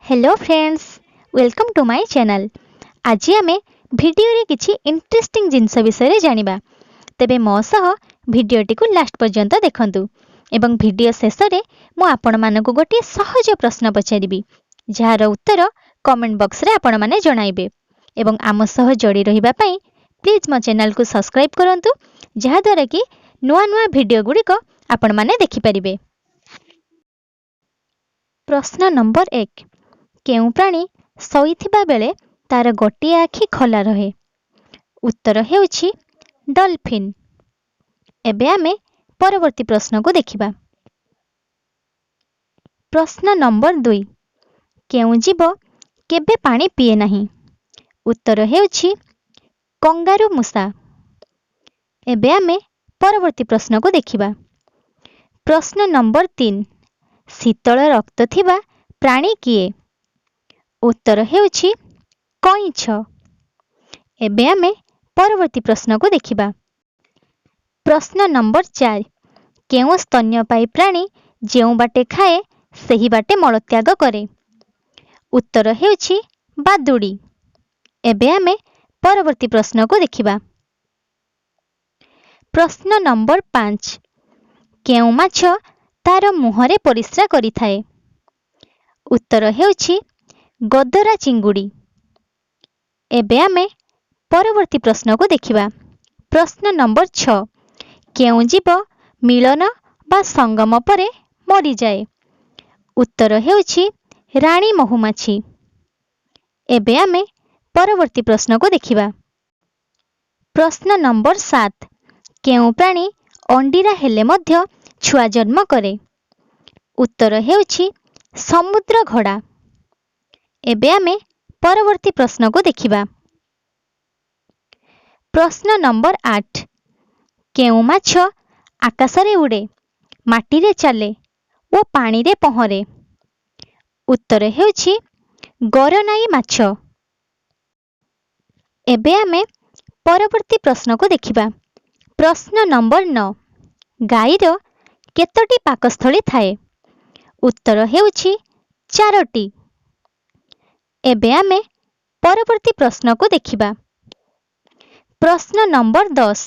Hello friends, welcome to my channel. आज आम video रे किछि इंटरेस्टिंग जिनस विषय जानिबा। तेबे मो सह भिडियोटी को लास्ट पर्यंत देखंतु एवं भिडियो शेष रे मु आपण मानकु गोटे सहज प्रश्न पचारिबी जार उत्तर कमेंट बॉक्स रे आपण माने जणाइबे एवं आम सह जोड़ी रहिबा पई प्लीज मो चैनल को सब्सक्राइब करंतु जहा द्वारा कि नुआ नुआ भिडियो गुड़िक आपण माने देखि परिबे। प्रश्न नंबर 1, केउ प्राणी शोइथिबा बेले तार गोटे आखि खोला रहे? उत्तर हेउछि डॉल्फिन। एबे आमे परवर्ती प्रश्न को देखिबा। प्रश्न नंबर 2, केउ जीव केबे पानी पिए नाही? उत्तर हेउछि कंगारू मूषा। एबे आमे परवर्ती प्रश्न को देखिबा। प्रश्न नंबर 3, शीतल रक्त थिबा प्राणी किए? उत्तर हेउछि कइंछ। एबे आमे परवर्ती प्रश्न को देखिबा। प्रश्न नंबर 4, केउ स्तन्यपायी प्राणी जेउ बाटे खाए सही बाटे मलत्याग करे? उत्तर हेउछि बादुड़ी। एबे आमे परवर्ती प्रश्न को देखिबा। प्रश्न नंबर 5, केउ माछ तार मुहरे परिस्रा करिथाए? उत्तर हेउछि गदरा चिंगुड़ी। एबे आमे परवर्ती प्रश्न को देखिबा। प्रश्न नंबर 6, केउ जीव मिलन बा संगम परे मरी जाए? उत्तर हेउछि रानी महुमाछी। एबे आमे परवर्ती प्रश्न को देखिबा। प्रश्न नंबर 7, केउ प्राणी अंडीरा हेले मध्य छुआ जन्म करे? उत्तर हेउछि समुद्र घोड़ा। एबे आमे परवर्ती प्रश्न को देखिबा। प्रश्न नंबर 8, केउ माछ आकाश रे उड़े, माटी रे चले ओ पानी रे पहरे? उत्तर हेउछि गरनाई माछ। एबे आमे परवर्ती प्रश्न को देखिबा। प्रश्न नंबर 9, गाईर केतोटी पाकस्थली थाए? उत्तर हेउछि 4टी। एबे आमे परवर्ती प्रश्न को देखिबा। प्रश्न नंबर 10,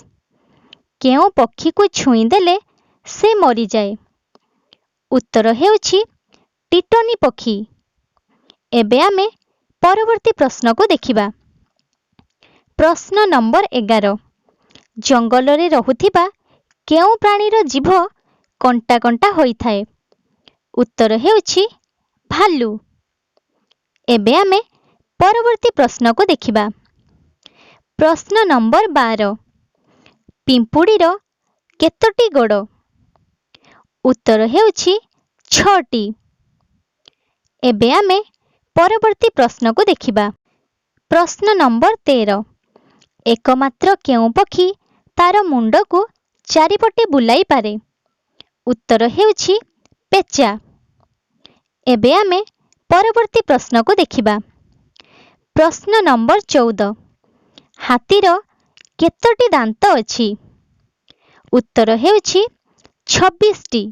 केउ पक्षी को छुई देले से मरी जाए? उत्तर हेउछि टिटनी पक्षी। एबे आमे परवर्ती प्रश्न को देखिबा। प्रश्न नंबर 11, जंगल रे रहुथिबा केउ प्राणीर जीभ कंटा कंटा होई थाए? उत्तर हेउछि भालू। एबे आमे परवर्ती प्रश्न को देखिबा। प्रश्न नंबर 12, पिंपुड़ीर केतोटी गोड़? उत्तर हेउछि 6टी। एबे आमे परवर्ती प्रश्न को देखिबा। प्रश्न नंबर 13, एकमात्र केउ पक्षी तार मुंड को चारिपटे बुलाई पारे? उत्तर हेउछि पेचा। एबे आमे परवर्ती प्रश्न को देखिबा। प्रश्न नंबर 14, हाथीर केतोटी दांत अछि? उत्तर हेउछि 26टी।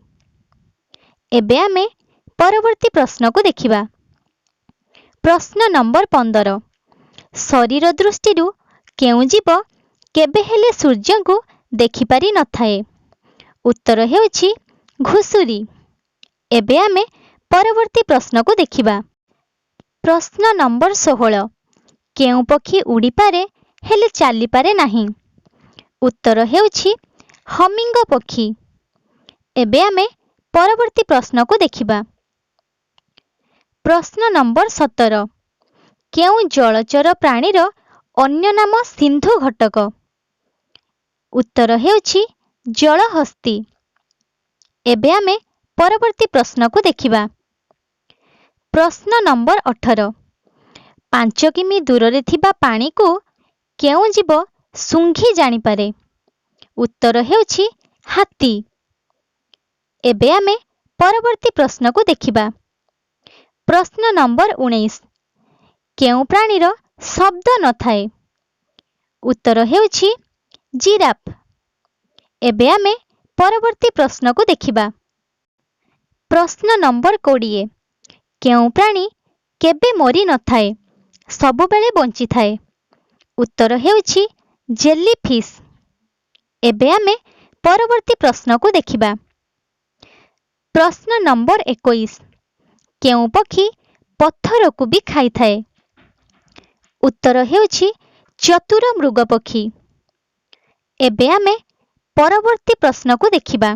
एबे आमे परवर्ती प्रश्न को देखिबा। प्रश्न नंबर 15, शरीर दृष्टि केउ जीव केबे हेले सूर्य को देखि पारि न थाए? उत्तर हेउछि घुसुरी। एबे आमे परवर्ती प्रश्न को देखिबा। प्रश्न नंबर 16, केउ पक्षी उड़ी पारे हेले चाली पारे नाही? उत्तर हेउछि हमिंग पक्षी। एबे आमे परवर्ती प्रश्न को देखिबा। प्रश्न नंबर 17, केउ जलचर प्राणीर अन्य नाम सिंधु घटक? उत्तर हेउछि जलहस्ती। एबे आमे परवर्ती प्रश्न को देखिबा। प्रश्न नंबर 18, 5 किमी दूर रे थिबा पानी को केउ जीव सुंघी जानी पारे? उत्तर हेउछि हाथी। एबे आमे परवर्ती प्रश्न को देखिबा। प्रश्न नंबर 19, केउ प्राणीर शब्द न थाए? उत्तर हेउछि जिराफ। एबे आमे परवर्ती प्रश्न को देखिबा। प्रश्न नंबर 20, केउ प्राणी କେବେ ମରି ନଥାଏ, ସବୁବେଳେ ବଞ୍ଚିଥାଏ? ଉତ୍ତର ହେଉଛି ଜେଲି ଫିସ୍। ଏବେ ଆମେ ପରବର୍ତ୍ତୀ ପ୍ରଶ୍ନକୁ ଦେଖିବା। ପ୍ରଶ୍ନ ନମ୍ବର 21। କେଉଁ ପକ୍ଷୀ ପଥରକୁ ବି ଖାଇଥାଏ? ଉତ୍ତର ହେଉଛି ଚତୁର ମୃଗ ପକ୍ଷୀ। ଏବେ ଆମେ ପରବର୍ତ୍ତୀ ପ୍ରଶ୍ନକୁ ଦେଖିବା।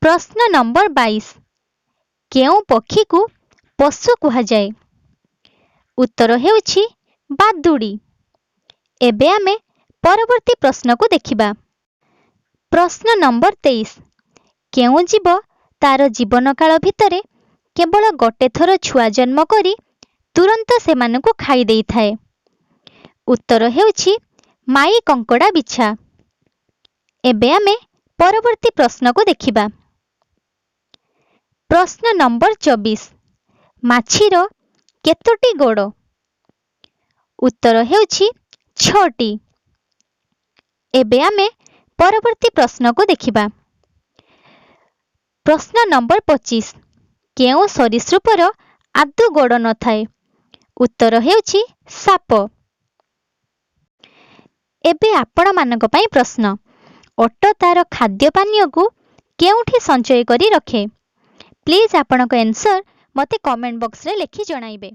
ପ୍ରଶ୍ନ ନମ୍ବର 22। କେଉଁ ପକ୍ଷୀକୁ ପଶୁ କୁହାଯାଏ? ଉତ୍ତର ହେଉଛି ବାଦୁଡ଼ି। ଏବେ ଆମେ ପରବର୍ତ୍ତୀ ପ୍ରଶ୍ନକୁ ଦେଖିବା। ପ୍ରଶ୍ନ ନମ୍ବର 23। କେଉଁ ଜୀବ ତାର ଜୀବନକାଳ ଭିତରେ କେବଳ ଗୋଟେ ଥର ଛୁଆ ଜନ୍ମ କରି ତୁରନ୍ତ ସେମାନଙ୍କୁ ଖାଇ ଦେଇଥାଏ? ଉତ୍ତର ହେଉଛି ମାଈ କଙ୍କଡ଼ା ବିଛା। ଏବେ ଆମେ ପରବର୍ତ୍ତୀ ପ୍ରଶ୍ନକୁ ଦେଖିବା। ପ୍ରଶ୍ନ ନମ୍ବର 24। ମାଛିର କେତୋଟି ଗୋଡ଼? ଉତ୍ତର ହେଉଛି 6ଟି। ଏବେ ଆମେ ପରବର୍ତ୍ତୀ ପ୍ରଶ୍ନକୁ ଦେଖିବା। ପ୍ରଶ୍ନ ନମ୍ବର 25। କେଉଁ ସରୀସୃପର ଆଦୌ ଗୋଡ଼ ନଥାଏ? ଉତ୍ତର ହେଉଛି ସାପ। ଏବେ ଆପଣମାନଙ୍କ ପାଇଁ ପ୍ରଶ୍ନ। ଓଟ ତାର ଖାଦ୍ୟ ପାନୀୟକୁ କେଉଁଠି ସଞ୍ଚୟ କରି ରଖେ? ପ୍ଲିଜ୍ ଆପଣଙ୍କ ଆନ୍ସର ମୋତେ କମେଣ୍ଟ ବକ୍ସରେ ଲେଖି ଜଣାଇବେ।